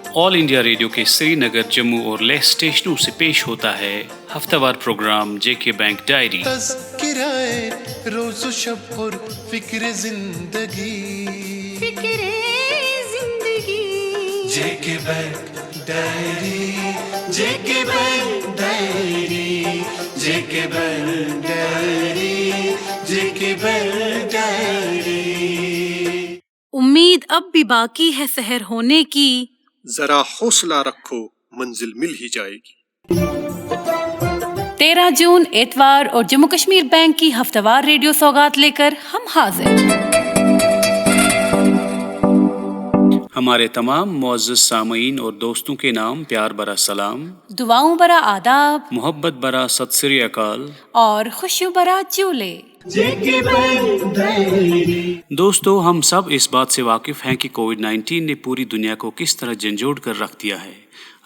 All India radio के श्रीनगर, जम्मू और लेह स्टेशनों से पेश होता है हफ्तावार प्रोग्राम जेके बैंक डायरी। तज़किराए रोज़ शब और फिक्र जिंदगी जेके बैंक डायरी, जेके बैंक डायरी, जेके बैंक डायरी, जेके बैंक डायरी। उम्मीद अब भी बाकी है सहर होने की, जरा हौसला रखो मंजिल मिल ही जाएगी। 13 जून एतवार और जम्मू कश्मीर बैंक की हफ्तावार रेडियो सौगात लेकर हम हाजिर। हमारे तमाम मुअज़्ज़ज़ सामईन और दोस्तों के नाम प्यार भरा सलाम, दुआओं भरा आदाब मोहब्बत भरा सत श्री अकाल और खुशियों भरा चूले। दोस्तों, हम सब इस बात से वाकिफ हैं कि कोविड-19 ने पूरी दुनिया को किस तरह झंझोड़ कर रख दिया है।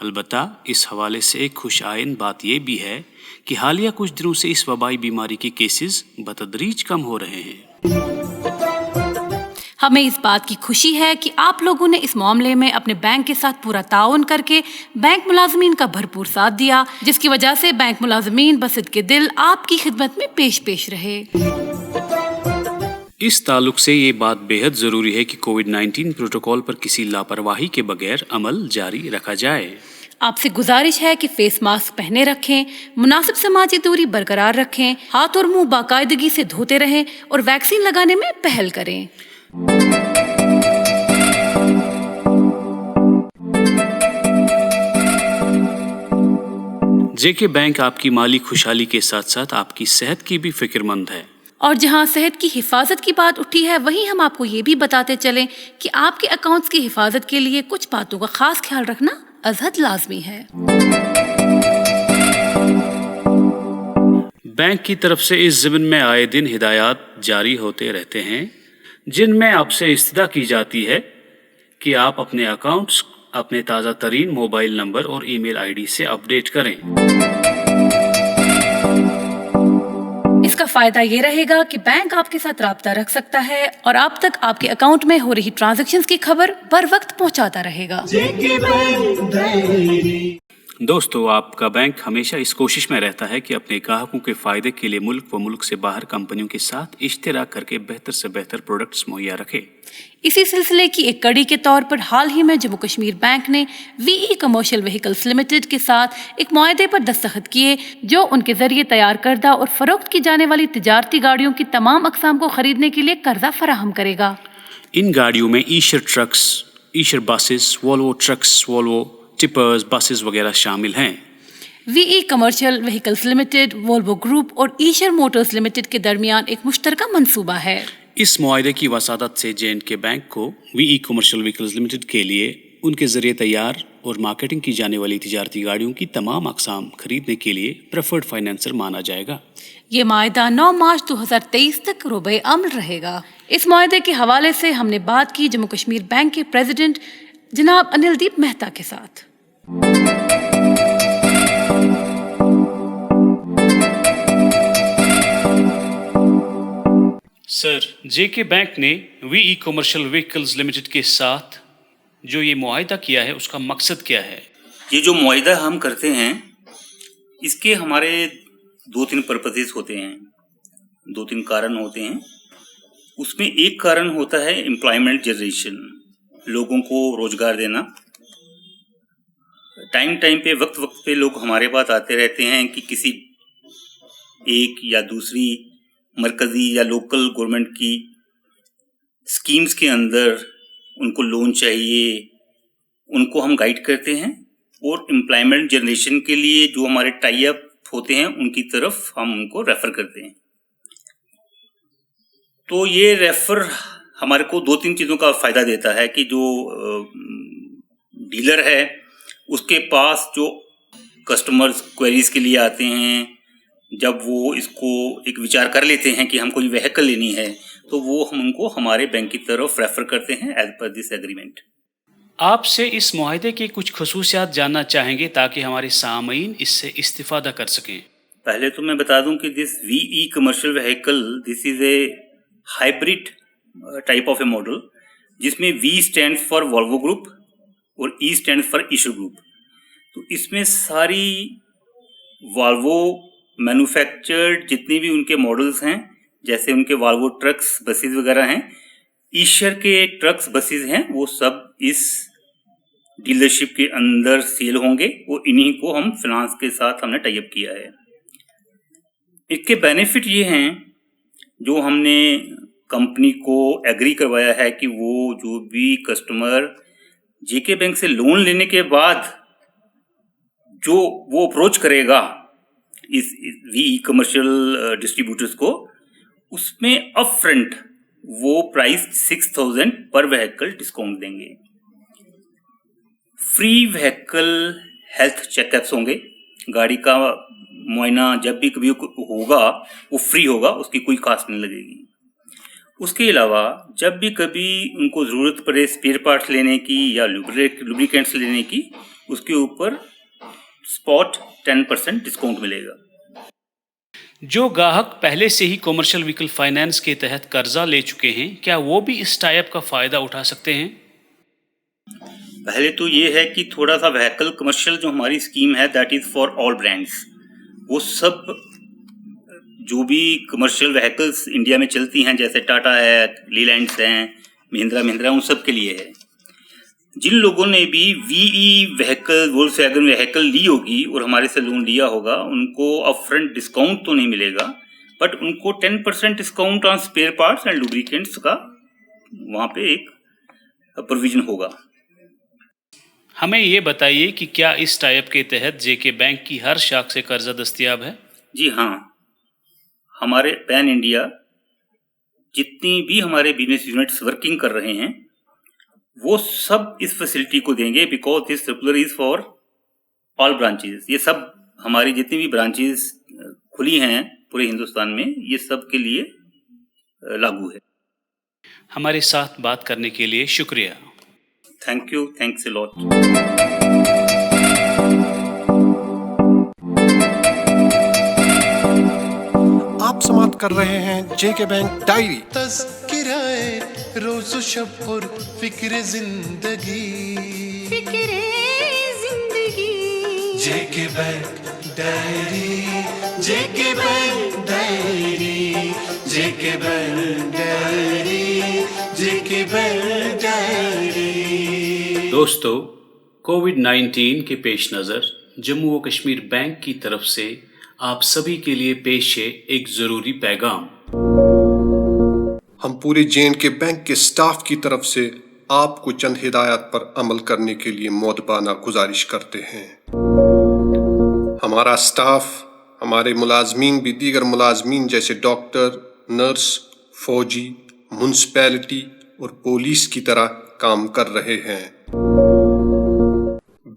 अलबत्ता इस हवाले से एक खुश आइन बात यह भी है कि हालिया कुछ दिनों से इस वबाई बीमारी के केसेस बतदरीज कम हो रहे हैं। हमें इस बात की खुशी है कि आप लोगों ने इस मामले में अपने बैंक के साथ पूरा ताउन करके बैंक मुलाजमीन का भरपूर साथ दिया, जिसकी वजह से बैंक मुलाजमीन बसिद के दिल आपकी खिदमत में पेश रहे। इस ताल्लुक से ये बात बेहद ज़रूरी है कि कोविड-19 प्रोटोकॉल पर किसी लापरवाही के बगैर अमल जारी रखा जाए। आपसे गुजारिश है कि फेस मास्क पहने रखें, मुनासिब समाजी दूरी बरकरार रखें, हाथ और मुंह बाकायदगी से धोते रहें और वैक्सीन लगाने में पहल करें। जेके बैंक आपकी माली खुशहाली के साथ साथ आपकी सेहत की भी फिक्रमंद है। और जहां सेहत की हिफाजत की बात उठी है, वहीं हम आपको ये भी बताते चलें कि आपके अकाउंट्स की हिफाजत के लिए कुछ बातों का खास ख्याल रखना अज़हद लाजमी है। बैंक की तरफ से इस ज़िम्न में आए दिन हिदायत जारी होते रहते हैं, जिनमें आपसे इस्तदा की जाती है कि आप अपने अकाउंट्स अपने ताज़ा तरीन मोबाइल नंबर और ईमेल आईडी से अपडेट करें। इसका फायदा ये रहेगा कि बैंक आपके साथ राब्ता रख सकता है और आप तक आपके अकाउंट में हो रही ट्रांजैक्शंस की खबर बर वक्त पहुंचाता रहेगा। दोस्तों, आपका बैंक हमेशा इस कोशिश में रहता है कि अपने ग्राहकों के फायदे के लिए मुल्क व मुल्क से बाहर कंपनियों के साथ इश्तिराक करके बेहतर से बेहतर प्रोडक्ट्स मुहैया रखे। इसी सिलसिले की एक कड़ी के तौर पर हाल ही में जम्मू कश्मीर बैंक ने वीई कमर्शियल व्हीकल्स लिमिटेड के साथ एक मुआहदे पर दस्तखत किए, जो उनके जरिए तैयार करदा और फरोख्त की जाने वाली तिजारती गाड़ियों की तमाम अकसाम को खरीदने के लिए कर्जा फराहम करेगा। इन गाड़ियों में Ishar trucks, Ishar buses, Volvo trucks, Volvo tippers, buses वगैरह शामिल हैं। VE commercial vehicles limited, Volvo group और ईशर मोटर्स लिमिटेड के दरमियान एक मुश्तरका मंसूबा है। इस मुआहदे की वसादत से जे&के बैंक को वीई कमर्शियल व्हीकल्स लिमिटेड के लिए उनके जरिए तैयार और मार्केटिंग की जाने वाली तिजारती गाड़ियों की तमाम अकसाम खरीदने के लिए प्रेफर्ड फाइनेंसर माना जाएगा। ये माहिदा 9 मार्च 2023 तक रोबे अमल रहेगा। इस मुआहदे के हवाले से हमने बात की जम्मू कश्मीर बैंक के प्रेसिडेंट जनाब अनिलदीप मेहता के साथ। सर, जेके बैंक ने वीई कमर्शियल व्हीकल्स लिमिटेड के साथ जो ये मुआहिदा किया है, उसका मकसद क्या है? ये जो मुआहिदा हम करते हैं, इसके हमारे 2-3 पर्पसेस होते हैं, 2-3 कारण होते हैं। उसमें एक कारण होता है एम्प्लॉयमेंट जनरेशन, लोगों को रोजगार देना। टाइम पे वक्त पे लोग हमारे पास आते रहते हैं कि किसी एक या दूसरी मरकजी या लोकल गवर्नमेंट की स्कीम्स के अंदर उनको लोन चाहिए, उनको हम गाइड करते हैं और एम्प्लॉयमेंट जनरेशन के लिए जो हमारे टाई अप होते हैं उनकी तरफ हम उनको रेफर करते हैं। तो ये रेफर हमारे को 2-3 चीज़ों का फ़ायदा देता है कि जो डीलर है उसके पास जो कस्टमर्स क्वेरीज के लिए आते हैं, जब वो इसको एक विचार कर लेते हैं कि हमको ये व्हीकल लेनी है, तो वो हम उनको हमारे बैंक की तरफ रेफर करते हैं एज पर दिस एग्रीमेंट। आपसे इस मुआहिदे की कुछ खुसूसियात जानना चाहेंगे ताकि हमारे सामईन इससे इस्तिफादा कर सकें। पहले तो मैं बता दूं कि this VE commercial vehicle, this is a hybrid type of a model, जिसमें V stand for Volvo group और E stand for Eicher group. तो इसमें सारी वॉल्वो मैन्युफैक्चर्ड जितने भी उनके मॉडल्स हैं, जैसे उनके वॉल्वो ट्रक्स बसेस वगैरह हैं, ईशर के ट्रक्स बसेस हैं, वो सब इस डीलरशिप के अंदर सेल होंगे और इन्हीं को हम फाइनेंस के साथ हमने टाई अप किया है। इसके बेनिफिट ये हैं, जो हमने कंपनी को एग्री करवाया है कि वो जो भी कस्टमर जेके बैंक से लोन लेने के बाद जो वो अप्रोच करेगा इस वीई कमर्शियल डिस्ट्रीब्यूटर्स को, उसमें अप फ्रंट वो प्राइस 6,000 पर व्हीकल डिस्काउंट देंगे। फ्री व्हीकल हेल्थ चेकअप्स होंगे, गाड़ी का मुआयना जब भी कभी होगा वो फ्री होगा, उसकी कोई कॉस्ट नहीं लगेगी। उसके अलावा जब भी कभी उनको ज़रूरत पड़े स्पेयर पार्ट्स लेने की या लुब्रिकेंट्स लेने की, उसके ऊपर स्पॉट 10% डिस्काउंट मिलेगा। जो ग्राहक पहले से ही कॉमर्शियल व्हीकल फाइनेंस के तहत कर्जा ले चुके हैं, क्या वो भी इस टाइप का फ़ायदा उठा सकते हैं? पहले तो ये है कि थोड़ा सा व्हीकल कमर्शियल जो हमारी स्कीम है that is for all brands. वो सब जो भी कमर्शियल व्हीकल्स इंडिया में चलती हैं, जैसे टाटा है, लीलैंड्स हैं, महिंद्रा, उन सब के लिए है। जिन लोगों ने भी वीई व्हीकल, वोल्क्सवैगन व्हीकल ली होगी और हमारे से लोन लिया होगा, उनको अपफ्रंट डिस्काउंट तो नहीं मिलेगा, बट उनको 10% discount on spare parts and lubricants का वहाँ पे एक प्रोविजन होगा। हमें ये बताइए कि क्या इस टाइप के तहत जेके बैंक की हर शाख से कर्जा दस्तयाब है? जी हाँ, हमारे पैन इंडिया जितनी भी हमारे बिजनेस यूनिट्स वर्किंग कर रहे हैं वो सब इस फैसिलिटी को देंगे, because this circular is for all branches. ये सब हमारी जितनी भी ब्रांचेस खुली हैं पूरे हिंदुस्तान में, ये सब के लिए लागू है। हमारे साथ बात करने के लिए शुक्रिया। Thank you, thanks a lot. आप समाप्त कर रहे हैं जेके बैंक डायरी। तज़किराए रोज़ शब और फिक्र जिंदगी जेके बैंक डायरी, जेके बैंक डायरी, जेके बैंक डायरी, जेके बैंक डायरी। दोस्तों, कोविड-19 के पेश नज़र जम्मू व कश्मीर बैंक की तरफ से आप सभी के लिए पेश है एक ज़रूरी पैगाम। हम पूरे जे.एंड.के बैंक के स्टाफ की तरफ से आपको चंद हिदायत पर अमल करने के लिए मोदबाना गुजारिश करते हैं। हमारा स्टाफ, हमारे मुलाजमीन भी दीगर मुलाजमीन जैसे डॉक्टर, नर्स, फौजी, म्युनिसिपैलिटी और पुलिस की तरह काम कर रहे हैं।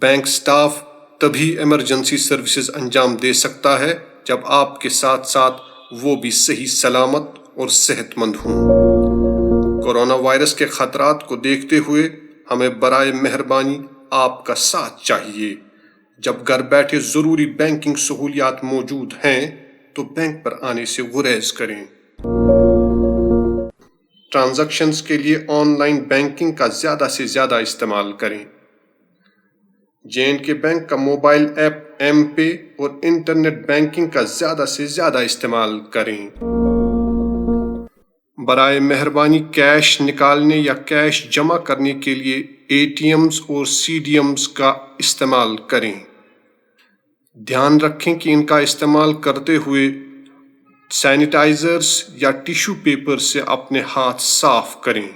बैंक स्टाफ तभी इमरजेंसी सर्विसेज अंजाम दे सकता है जब आपके साथ साथ वो भी सही सलामत और सेहतमंद हों। कोरोना वायरस के खतरात को देखते हुए हमें बराए मेहरबानी आपका साथ चाहिए। जब घर बैठे ज़रूरी बैंकिंग सहूलियात मौजूद हैं तो बैंक पर आने से गुरेज करें। ट्रांजैक्शंस के लिए ऑनलाइन बैंकिंग का ज़्यादा से ज़्यादा इस्तेमाल करें। जे.एंड.के बैंक का मोबाइल ऐप एम पे और इंटरनेट बैंकिंग का ज़्यादा से ज़्यादा इस्तेमाल करें। बराए मेहरबानी कैश निकालने या कैश जमा करने के लिए एटीएम्स और सीडीएम्स का इस्तेमाल करें। ध्यान रखें कि इनका इस्तेमाल करते हुए सैनिटाइजर्स या टिश्यू पेपर से अपने हाथ साफ करें।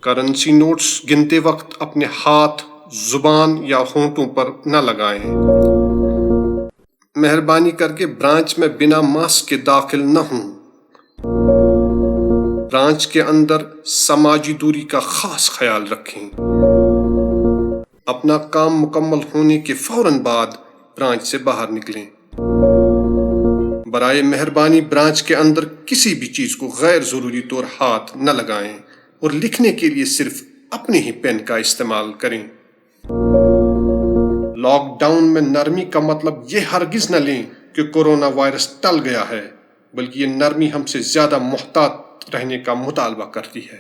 करेंसी नोट्स गिनते वक्त अपने हाथ, जुबान या होंठों पर न लगाएं। मेहरबानी करके ब्रांच में बिना मास्क के दाखिल न हों। ब्रांच के अंदर समाजी दूरी का खास ख्याल रखें। अपना काम मुकम्मल होने के फौरन बाद ब्रांच से बाहर निकलें। बराए मेहरबानी ब्रांच के अंदर किसी भी चीज को गैर जरूरी तौर हाथ न लगाएं और लिखने के लिए सिर्फ अपने ही पेन का इस्तेमाल करें। लॉकडाउन में नरमी का मतलब ये हरगिज न लें कि कोरोना वायरस टल गया है, बल्कि ये नरमी हमसे ज्यादा मुहतात रहने का मुतालबा करती है।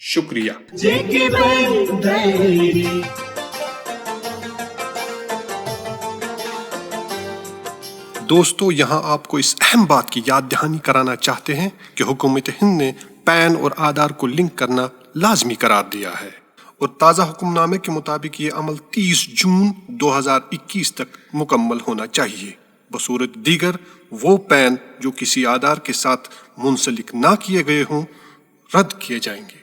شکریہ. JK Bank Diary. دوستو، یہاں آپ کو اس اہم بات کی یاد دہانی کرانا چاہتے ہیں کہ حکومت ہند نے پین اور آدھار کو لنک کرنا لازمی قرار دیا ہے اور تازہ حکم نامے کے مطابق یہ عمل 30 جون 2021 تک مکمل ہونا چاہیے. بصورت دیگر وہ پین جو کسی آدھار کے ساتھ منسلک نہ کیے گئے ہوں رد کیے جائیں گے.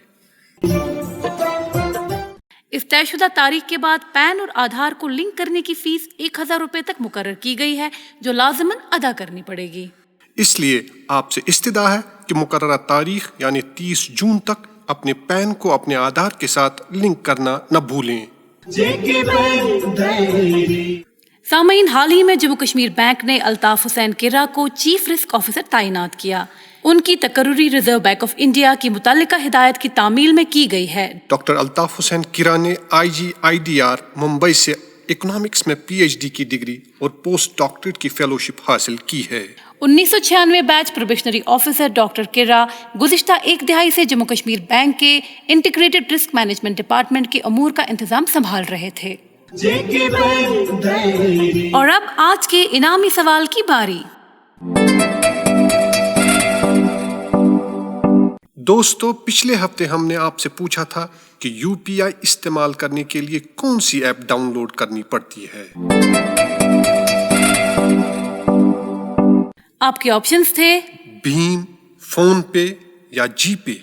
اس طے شدہ تاریخ کے بعد پین اور آدھار کو لنک کرنے کی فیس 1000 روپے تک مقرر کی گئی ہے جو لازماً ادا کرنی پڑے گی. اس لیے آپ سے استدعا ہے کہ مقررہ تاریخ یعنی 30 جون تک اپنے پین کو اپنے آدھار کے ساتھ لنک کرنا نہ بھولیں. JK Bank Diary. سامعین، حال ہی میں جموں کشمیر بینک نے الطاف حسین کرا کو چیف رسک آفیسر تعینات کیا. ان کی تقرری ریزرو بینک آف انڈیا کی متعلقہ ہدایت کی تعمیل میں کی گئی ہے. ڈاکٹر الطاف حسین کرا نے IGIDR ممبئی سے اکنامکس میں PhD کی ڈگری اور پوسٹ ڈاکٹریٹ کی فیلوشپ حاصل کی ہے. 1996 بیچ پروبیشنری آفیسر ڈاکٹر کرا گزشتہ ایک دہائی سے جموں کشمیر بینک کے انٹیگریٹڈ رسک مینجمنٹ ڈپارٹمنٹ کے امور کا انتظام سنبھال رہے تھے. JK Bank Diary. اور اب آج کے انعامی سوال کی باری. دوستو، پچھلے ہفتے ہم نے آپ سے پوچھا تھا کہ UPI استعمال کرنے کے لیے کون سی ایپ ڈاؤن لوڈ کرنی پڑتی ہے. آپ کے آپشنز تھے بھیم، فون پے یا جی پے.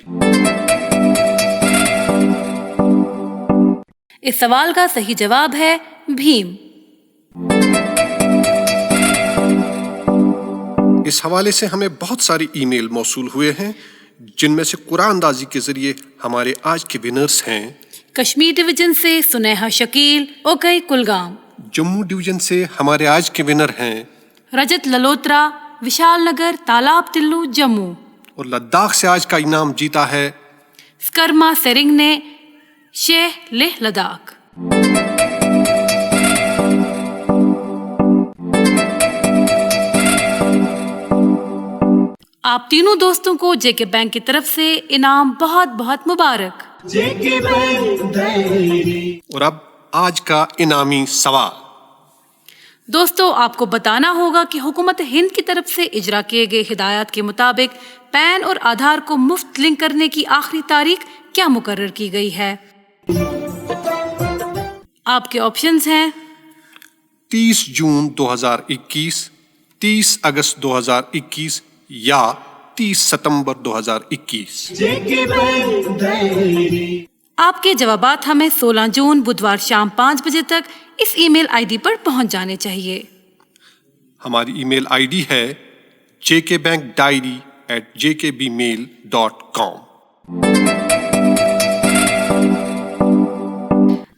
اس سوال کا صحیح جواب ہے بھیم. اس حوالے سے ہمیں بہت ساری ای میل موصول ہوئے ہیں جن میں سے قرآن اندازی کے ذریعے ہمارے آج کے ونرز ہیں کشمیر ڈویژن سے سنیہا شکیل، اوکئی کلگام. جموں ڈویژن سے ہمارے آج کے ونر ہیں رجت للوترا، وشال نگر، تالاب تلو، جموں. اور لداخ سے آج کا انعام جیتا ہے سکرما سرنگ نے، شیخ لیہ لداخ. آپ تینوں دوستوں کو JK بینک کی طرف سے انعام بہت بہت مبارک. JK Bank Diary. اور اب آج کا انعامی سوال. دوستو، آپ کو بتانا ہوگا کہ حکومت ہند کی طرف سے اجرا کیے گئے ہدایات کے مطابق پین اور آدھار کو مفت لنک کرنے کی آخری تاریخ کیا مقرر کی گئی ہے. آپ کے آپشنز ہیں 30 جون 2021، 30 اگست 2021 یا 30 ستمبر 2021. JK Bank Diary. آپ کے جوابات ہمیں 16 جون بدوار شام 5 بجے تک اس ای میل ID پر پہنچ جانے چاہیے. ہماری ای میل ID ہے jkbankdiary@jkbmail.com.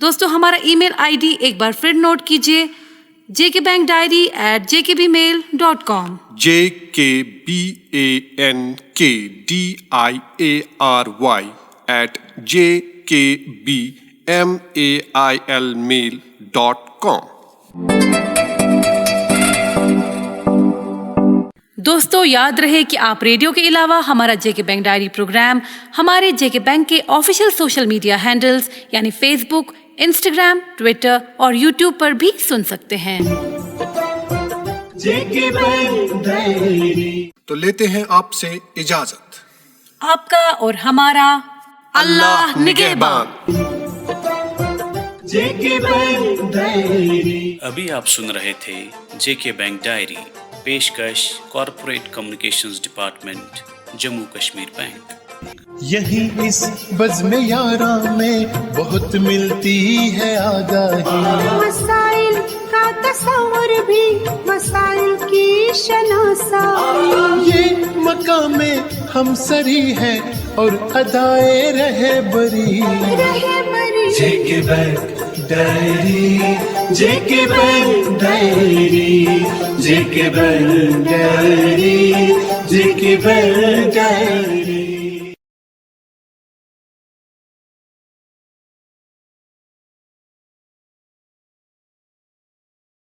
دوستو، ہمارا ای میل ID ایک بار پھر نوٹ کیجیے، jkbankdiary@jkbmail.com. jkbankdiary@jkbmail.com. دوستو، یاد رہے کہ آپ ریڈیو کے علاوہ ہمارا JK بینک ڈائری پروگرام ہمارے JK بینک کے آفیشیل سوشل میڈیا ہینڈلز یعنی فیس بک، انسٹاگرام، ٹویٹر اور یوٹیوب پر بھی سن سکتے ہیں. JK Bank Diary. تو لیتے ہیں آپ سے اجازت. آپ کا اور ہمارا اللہ نگہبان. JK Bank Diary. ابھی آپ سن رہے تھے JK بینک ڈائری، پیشکش corporate communications department, Jammu Kashmir bank. یہی اس بزم یاراں میں بہت ملتی ہے آگاہی، مسائل کا تصور بھی مسائل کی شناسائی. یہ مقام ہم سری ہے اور ادائے رہے بری. JK Bank Diary. JK Bank Diary. JK Bank Diary. JK Bank Diary.